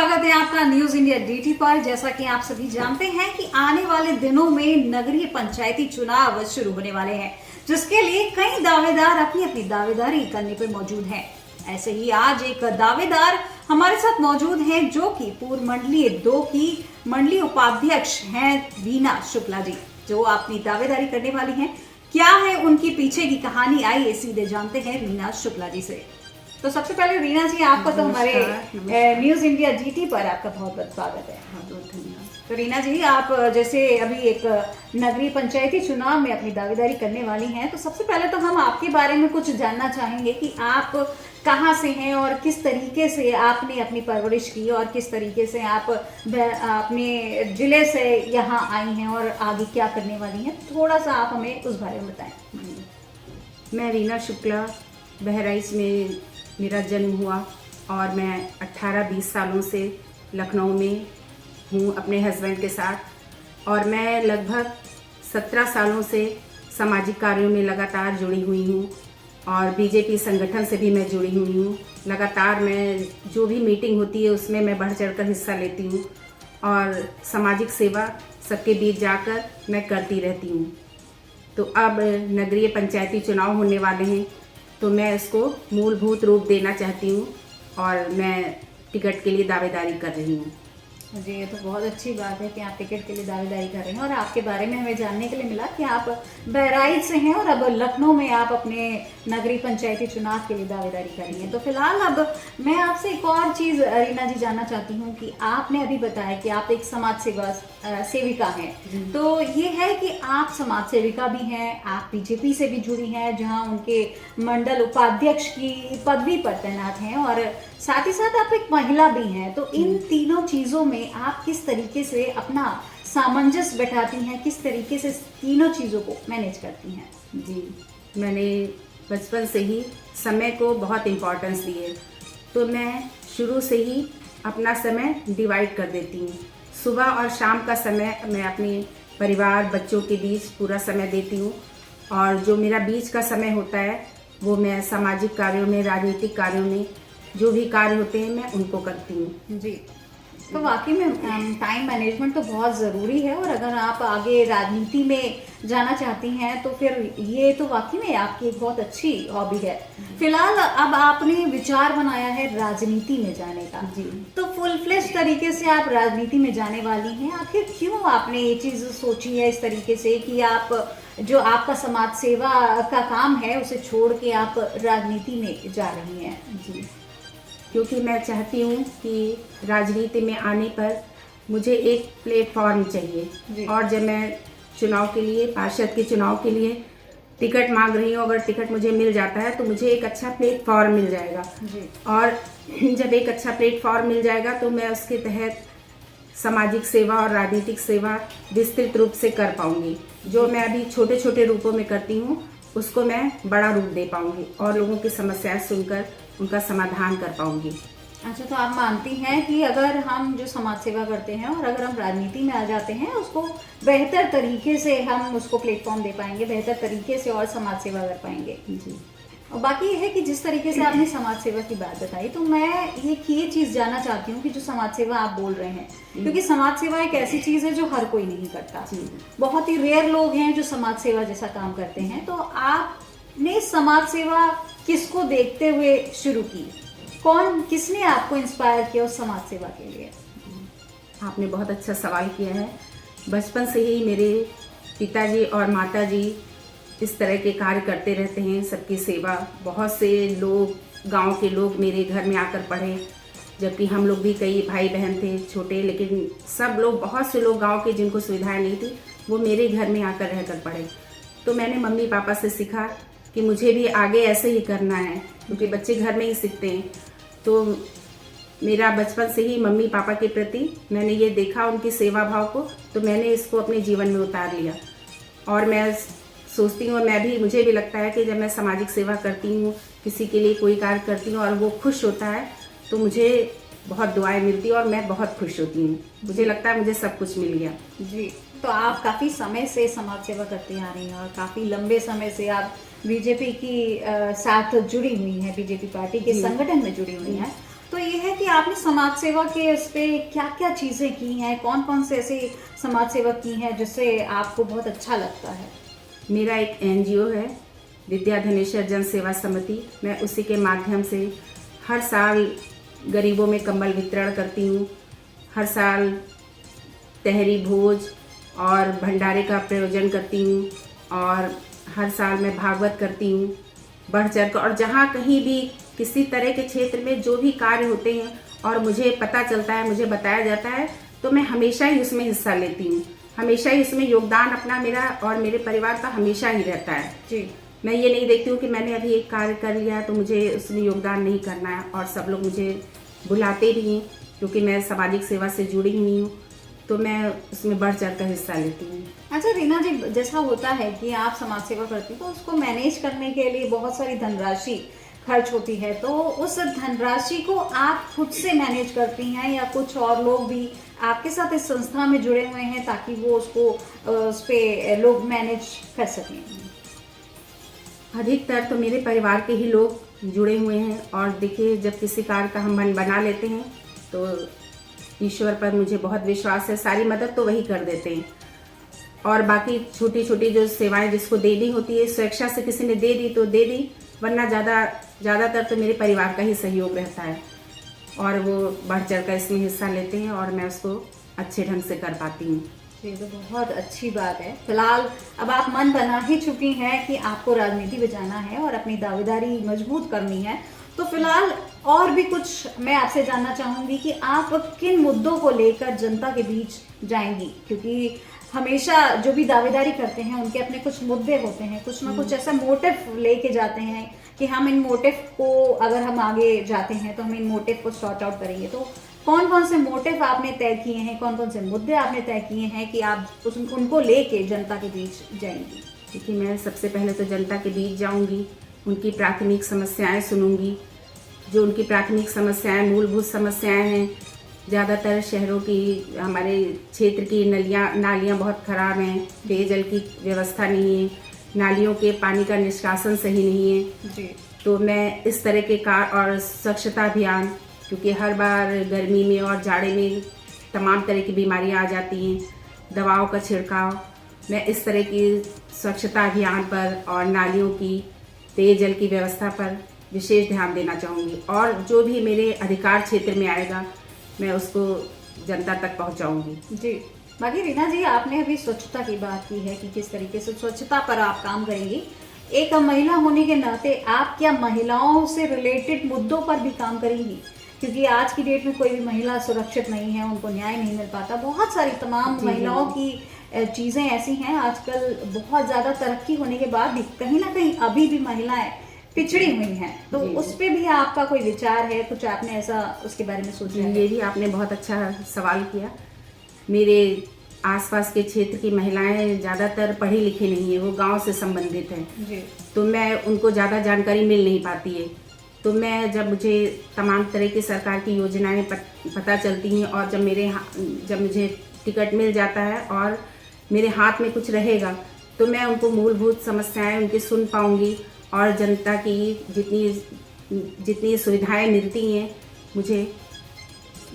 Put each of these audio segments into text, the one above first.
स्वागत है आपका न्यूज इंडिया डीटी पर। जैसा कि आप सभी जानते हैं कि आने वाले दिनों में नगरीय पंचायती चुनाव शुरू होने वाले हैं, जिसके लिए कई दावेदार अपनी अपनी दावेदारी करने पर मौजूद हैं। ऐसे ही आज एक दावेदार हमारे साथ मौजूद हैं, जो कि पूर्व मंडलीय 2 की मंडलीय उपाध्यक्ष हैं रीना शुक्ला जी, जो अपनी दावेदारी करने वाली हैं। क्या है उनकी पीछे की कहानी, आइए सीधे जानते हैं रीना शुक्ला जी से। तो सबसे पहले रीना जी, आपको तो हमारे न्यूज इंडिया जीटी पर आपका बहुत बहुत स्वागत है। बहुत धन्यवाद। तो रीना जी, आप जैसे अभी एक नगरीय पंचायती चुनाव में अपनी दावेदारी करने वाली हैं, तो सबसे पहले तो हम आपके बारे में कुछ जानना चाहेंगे कि आप कहाँ से हैं और किस तरीके से आपने अपनी परवरिश की और किस तरीके से आप अपने जिले से यहाँ आई हैं और आगे क्या करने वाली हैं। थोड़ा सा आप हमें उस बारे में बताएं। मैं रीना शुक्ला, बहराइच में मेरा जन्म हुआ और मैं 18-20 सालों से लखनऊ में हूँ अपने हस्बैंड के साथ, और मैं लगभग 17 सालों से सामाजिक कार्यों में लगातार जुड़ी हुई हूँ और बीजेपी संगठन से भी मैं जुड़ी हुई हूँ। लगातार मैं जो भी मीटिंग होती है उसमें मैं बढ़ चढ़कर हिस्सा लेती हूँ और सामाजिक सेवा सबके बीच जाकर मैं करती रहती हूँ। तो अब नगरीय पंचायती चुनाव होने वाले हैं, तो मैं इसको मूलभूत रूप देना चाहती हूँ और मैं टिकट के लिए दावेदारी कर रही हूँ। जी, ये तो बहुत अच्छी बात है कि आप टिकट के लिए दावेदारी कर रहे हैं। और आपके बारे में हमें जानने के लिए मिला कि आप बहराइच से हैं और अब लखनऊ में आप अपने नगरीय पंचायती चुनाव के लिए दावेदारी कर रही हैं। तो फिलहाल अब मैं आपसे एक और चीज़ रीना जी जानना चाहती हूँ कि आपने अभी बताया कि आप एक समाज सेविका हैं। तो ये है कि आप समाज सेविका भी हैं, आप बीजेपी से भी जुड़ी हैं, जहाँ उनके मंडल उपाध्यक्ष की पदवी पर तैनात हैं, और साथ ही साथ आप एक महिला भी हैं। तो इन तीनों चीज़ों में आप किस तरीके से अपना सामंजस्य बैठाती हैं, किस तरीके से तीनों चीज़ों को मैनेज करती हैं? जी, मैंने बचपन से ही समय को बहुत इम्पोर्टेंस दी है, तो मैं शुरू से ही अपना समय डिवाइड कर देती हूँ। सुबह और शाम का समय मैं अपने परिवार बच्चों के बीच पूरा समय देती हूँ, और जो मेरा बीच का समय होता है वो मैं सामाजिक कार्यों में, राजनीतिक कार्यों में जो भी कार्य होते हैं मैं उनको करती हूँ। जी, तो वाकई में टाइम मैनेजमेंट तो बहुत ज़रूरी है, और अगर आप आगे राजनीति में जाना चाहती हैं तो फिर ये तो वाकई में आपकी एक बहुत अच्छी हॉबी है। फिलहाल अब आपने विचार बनाया है राजनीति में जाने का। जी, तो फुल फ्लेश तरीके से आप राजनीति में जाने वाली हैं। आखिर क्यों आपने ये चीज़ सोची है इस तरीके से कि आप जो आपका समाज सेवा का काम है उसे छोड़ के आप राजनीति में जा रही हैं? जी, क्योंकि मैं चाहती हूँ कि राजनीति में आने पर मुझे एक प्लेटफॉर्म चाहिए, और जब मैं चुनाव के लिए, पार्षद के चुनाव के लिए टिकट मांग रही हूँ, अगर टिकट मुझे मिल जाता है तो मुझे एक अच्छा प्लेटफॉर्म मिल जाएगा। जी। और जब एक अच्छा प्लेटफॉर्म मिल जाएगा तो मैं उसके तहत सामाजिक सेवा और राजनीतिक सेवा विस्तृत रूप से कर पाऊँगी। जो मैं अभी छोटे छोटे रूपों में करती हूँ उसको मैं बड़ा रूप दे पाऊँगी और लोगों की समस्याएं सुनकर उनका समाधान कर पाऊंगी। अच्छा, तो आप मानती हैं कि अगर हम जो समाज सेवा करते हैं और अगर हम राजनीति में आ जाते हैं, उसको बेहतर तरीके से हम उसको प्लेटफॉर्म दे पाएंगे, बेहतर तरीके से और समाज सेवा कर पाएंगे। जी, और बाकी ये है कि जिस तरीके से आपने समाज सेवा की बात बताई, तो मैं ये चीज़ जानना चाहती हूँ कि जो समाज सेवा आप बोल रहे हैं, क्योंकि समाज सेवा एक ऐसी चीज़ है जो हर कोई नहीं करता। बहुत ही रेयर लोग हैं जो समाज सेवा जैसा काम करते हैं। तो आपने समाज सेवा किसको देखते हुए शुरू की? किसने आपको इंस्पायर किया उस समाज सेवा के लिए? आपने बहुत अच्छा सवाल किया है। बचपन से ही मेरे पिताजी और माताजी इस तरह के कार्य करते रहते हैं, सबकी सेवा। बहुत से लोग, गांव के लोग मेरे घर में आकर पढ़े, जबकि हम लोग भी कई भाई बहन थे छोटे, लेकिन सब लोग, बहुत से लोग गांव के जिनको सुविधाएं नहीं थी, वो मेरे घर में आकर रहकर पढ़े। तो मैंने मम्मी पापा से सीखा कि मुझे भी आगे ऐसे ही करना है, क्योंकि बच्चे घर में ही सीखते हैं। तो मेरा बचपन से ही मम्मी पापा के प्रति मैंने ये देखा, उनकी सेवा भाव को, तो मैंने इसको अपने जीवन में उतार लिया। और मैं सोचती हूँ, मुझे भी लगता है कि जब मैं सामाजिक सेवा करती हूँ, किसी के लिए कोई कार्य करती हूँ और वो खुश होता है, तो मुझे बहुत दुआएं मिलती हैं और मैं बहुत खुश होती हूँ। मुझे लगता है मुझे सब कुछ मिल गया। जी, तो आप काफ़ी समय से समाज सेवा करती आ रही हैं और काफ़ी लंबे समय से आप बीजेपी की साथ जुड़ी हुई हैं, बीजेपी पार्टी के संगठन में जुड़ी हुई हैं। तो ये है कि आपने समाज सेवा के उस पे क्या क्या चीज़ें की हैं, कौन कौन से ऐसे समाज सेवा की हैं जिससे आपको बहुत अच्छा लगता है? मेरा एक एनजीओ है, विद्या धनेश्वर जन सेवा समिति। मैं उसी के माध्यम से हर साल गरीबों में कंबल वितरण करती हूँ। हर साल तहरी भोज और भंडारे का प्रयोजन करती हूँ और हर साल मैं भागवत करती हूँ बढ़ चढ़ कर। और जहाँ कहीं भी किसी तरह के क्षेत्र में जो भी कार्य होते हैं और मुझे पता चलता है, मुझे बताया जाता है, तो मैं हमेशा ही उसमें हिस्सा लेती हूँ। हमेशा ही उसमें योगदान अपना मेरा और मेरे परिवार का हमेशा ही रहता है जी। मैं ये नहीं देखती हूँ कि मैंने अभी एक कार्य कर लिया तो मुझे उसमें योगदान नहीं करना है। और सब लोग मुझे बुलाते भी हैं क्योंकि मैं सामाजिक सेवा से जुड़ी हुई हूँ, तो मैं उसमें बढ़ चढ़ कर हिस्सा लेती हूँ। अच्छा रीना जी, जैसा होता है कि आप समाज सेवा करती हैं तो उसको मैनेज करने के लिए बहुत सारी धनराशि खर्च होती है, तो उस धनराशि को आप खुद से मैनेज करती हैं या कुछ और लोग भी आपके साथ इस संस्था में जुड़े हुए हैं ताकि वो उसको उस पे लोग मैनेज कर सकें? अधिकतर तो मेरे परिवार के ही लोग जुड़े हुए हैं। और देखिए, जब किसी कार्य का हम मन बना लेते हैं तो ईश्वर पर मुझे बहुत विश्वास है, सारी मदद तो वही कर देते हैं। और बाकी छोटी छोटी जो सेवाएं जिसको देनी होती है, स्वेच्छा से किसी ने दे दी तो दे दी, वरना ज़्यादातर तो मेरे परिवार का ही सहयोग रहता है और वो बढ़ चढ़ कर इसमें हिस्सा लेते हैं और मैं उसको अच्छे ढंग से कर पाती हूँ। ये तो बहुत अच्छी बात है। फिलहाल अब आप मन बना ही चुकी हैं कि आपको राजनीति में जाना है और अपनी दावेदारी मजबूत करनी है, तो फिलहाल और भी कुछ मैं आपसे जानना चाहूँगी कि आप किन मुद्दों को लेकर जनता के बीच जाएंगी, क्योंकि हमेशा जो भी दावेदारी करते हैं उनके अपने कुछ मुद्दे होते हैं, कुछ ना कुछ ऐसा मोटिव लेके जाते हैं कि हम इन मोटिव को, अगर हम आगे जाते हैं तो हम इन मोटिव को सॉर्ट आउट करेंगे। तो कौन कौन से मोटिव आपने तय किए हैं, कौन कौन से मुद्दे आपने तय किए हैं कि आप उनको लेके जनता के बीच जाएंगी? देखिए, मैं सबसे पहले तो जनता के बीच जाऊंगी, उनकी प्राथमिक समस्याएं सुनूंगी। जो उनकी प्राथमिक समस्याएं, मूलभूत समस्याएं हैं, ज़्यादातर शहरों की, हमारे क्षेत्र की नालियाँ बहुत ख़राब हैं, पेयजल की व्यवस्था नहीं है, नालियों के पानी का निष्कासन सही नहीं है जी। तो मैं इस तरह के कार्य और स्वच्छता अभियान, क्योंकि हर बार गर्मी में और जाड़े में तमाम तरह की बीमारियां आ जाती हैं, दवाओं का छिड़काव, मैं इस तरह की स्वच्छता अभियान पर और नालियों की, पेयजल की व्यवस्था पर विशेष ध्यान देना चाहूँगी। और जो भी मेरे अधिकार क्षेत्र में आएगा मैं उसको जनता तक पहुँचाऊँगी। जी। बाकी रीना जी, आपने अभी स्वच्छता की बात की है कि किस तरीके से स्वच्छता पर आप काम करेंगी। एक महिला होने के नाते आप क्या महिलाओं से रिलेटेड मुद्दों पर भी काम करेंगी? क्योंकि आज की डेट में कोई भी महिला सुरक्षित नहीं है, उनको न्याय नहीं मिल पाता। बहुत सारी तमाम महिलाओं की चीज़ें ऐसी हैं, आजकल बहुत ज़्यादा तरक्की होने के बाद भी कहीं ना कहीं अभी भी महिलाएं पिछड़ी हुई हैं, तो उस पे भी आपका कोई विचार है? कुछ आपने ऐसा उसके बारे में सोचा है? ये भी आपने बहुत अच्छा सवाल किया। मेरे आसपास के क्षेत्र की महिलाएं ज़्यादातर पढ़ी लिखी नहीं है, वो गांव से संबंधित हैं जी। तो मैं उनको ज़्यादा जानकारी मिल नहीं पाती है। तो मैं, जब मुझे तमाम तरह की सरकार की योजनाएं पता चलती हैं और जब मुझे टिकट मिल जाता है और मेरे हाथ में कुछ रहेगा तो मैं उनको मूलभूत समस्याएं उनकी सुन पाऊंगी और जनता की जितनी सुविधाएं मिलती हैं, मुझे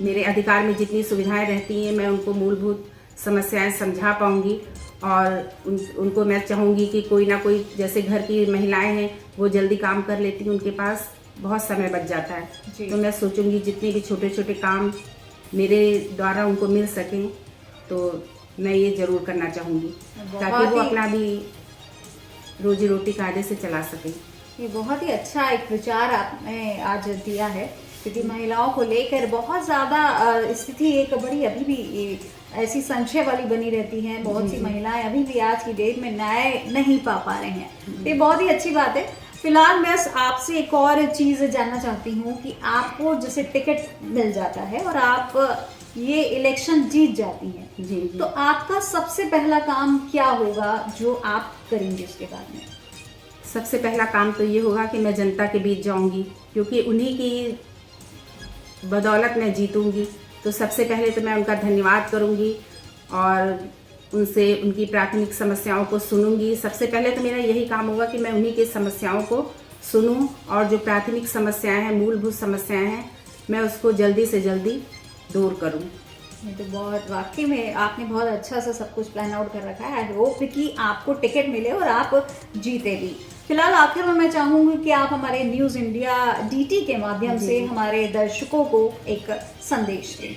मेरे अधिकार में जितनी सुविधाएं रहती हैं, मैं उनको मूलभूत समस्याएं समझा पाऊंगी। और उनको मैं चाहूँगी कि कोई ना कोई, जैसे घर की महिलाएं हैं वो जल्दी काम कर लेती हैं, उनके पास बहुत समय बच जाता है, तो मैं सोचूंगी जितने भी छोटे छोटे काम मेरे द्वारा उनको मिल सकें तो मैं ये ज़रूर करना चाहूँगी ताकि वो अपना भी रोजी रोटी कायदे से चला सकें। ये बहुत ही अच्छा एक विचार आपने आज दिया है, क्योंकि महिलाओं को लेकर बहुत ज़्यादा स्थिति एक बड़ी अभी भी ऐसी संशय वाली बनी रहती है। बहुत सी महिलाएं अभी भी आज की डेट में न्याय नहीं पा रहे हैं। ये बहुत ही अच्छी बात है। फिलहाल मैं आपसे एक और चीज़ जानना चाहती हूँ कि आपको जैसे टिकट मिल जाता है और आप ये इलेक्शन जीत जाती हैं, जी। तो आपका सबसे पहला काम क्या होगा जो आप करेंगे उसके बाद में? सबसे पहला काम तो ये होगा कि मैं जनता के बीच जाऊंगी, क्योंकि उन्हीं की बदौलत मैं जीतूंगी। तो सबसे पहले तो मैं उनका धन्यवाद करूंगी और उनसे उनकी प्राथमिक समस्याओं को सुनूंगी। सबसे पहले तो मेरा यही काम होगा कि मैं उन्हीं की समस्याओं को सुनूं और जो प्राथमिक समस्याएं हैं, मूलभूत समस्याएं हैं, मैं उसको जल्दी से जल्दी दूर करूं। ये तो बहुत वाकई में आपने बहुत अच्छा सा सब कुछ प्लान आउट कर रखा है। आई होप कि आपको टिकट मिले और आप जीते भी। फिलहाल आखिर में मैं चाहूंगी कि आप हमारे न्यूज़ इंडिया DT के माध्यम से हमारे दर्शकों को एक संदेश दें।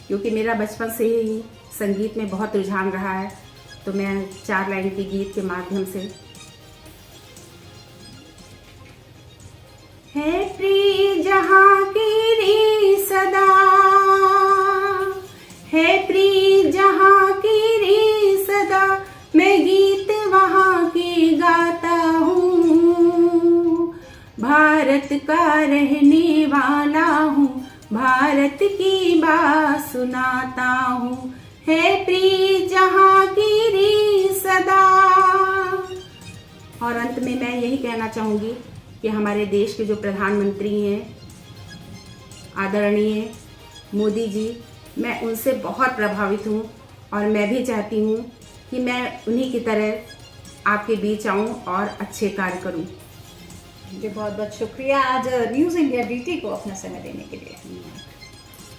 क्योंकि मेरा बचपन से ही संगीत में बहुत रुझान रहा है, तो मैं 4 लाइन के गीत के माध्यम से। है प्रिय जहाँ की रे सदा, है प्रिय जहाँ की रे सदा, मैं गीत वहाँ के गाता हूँ। भारत का रहने वाला हूँ, भारत की बात सुनाता हूँ। है प्रिय जहाँ की रे सदा। और अंत में मैं यही कहना चाहूँगी कि हमारे देश के जो प्रधानमंत्री हैं आदरणीय मोदी जी, मैं उनसे बहुत प्रभावित हूँ और मैं भी चाहती हूँ कि मैं उन्हीं की तरह आपके बीच आऊँ और अच्छे कार्य करूँ। जी बहुत बहुत शुक्रिया आज न्यूज़ इंडिया DT को अपना समय देने के लिए।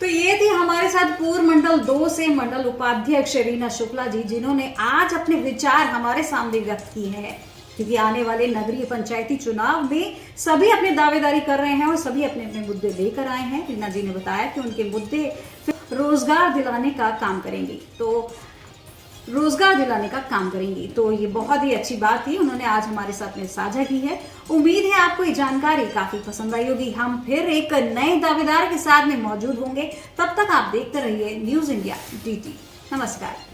तो ये थी हमारे साथ पूर्व मंडल 2 से मंडल उपाध्यक्ष रीना शुक्ला जी, जिन्होंने आज अपने विचार हमारे सामने व्यक्त किए हैं। क्योंकि आने वाले नगरीय पंचायती चुनाव में सभी अपनी दावेदारी कर रहे हैं और सभी अपने अपने मुद्दे लेकर आए हैं। रीना जी ने बताया कि उनके मुद्दे रोजगार दिलाने का काम करेंगी, तो रोजगार दिलाने का काम करेंगी। तो ये बहुत ही अच्छी बात थी, उन्होंने आज हमारे साथ में साझा की है। उम्मीद है आपको ये जानकारी काफी पसंद आई होगी। हम फिर एक नए दावेदार के साथ में मौजूद होंगे। तब तक आप देखते रहिए न्यूज़ इंडिया DT। नमस्कार।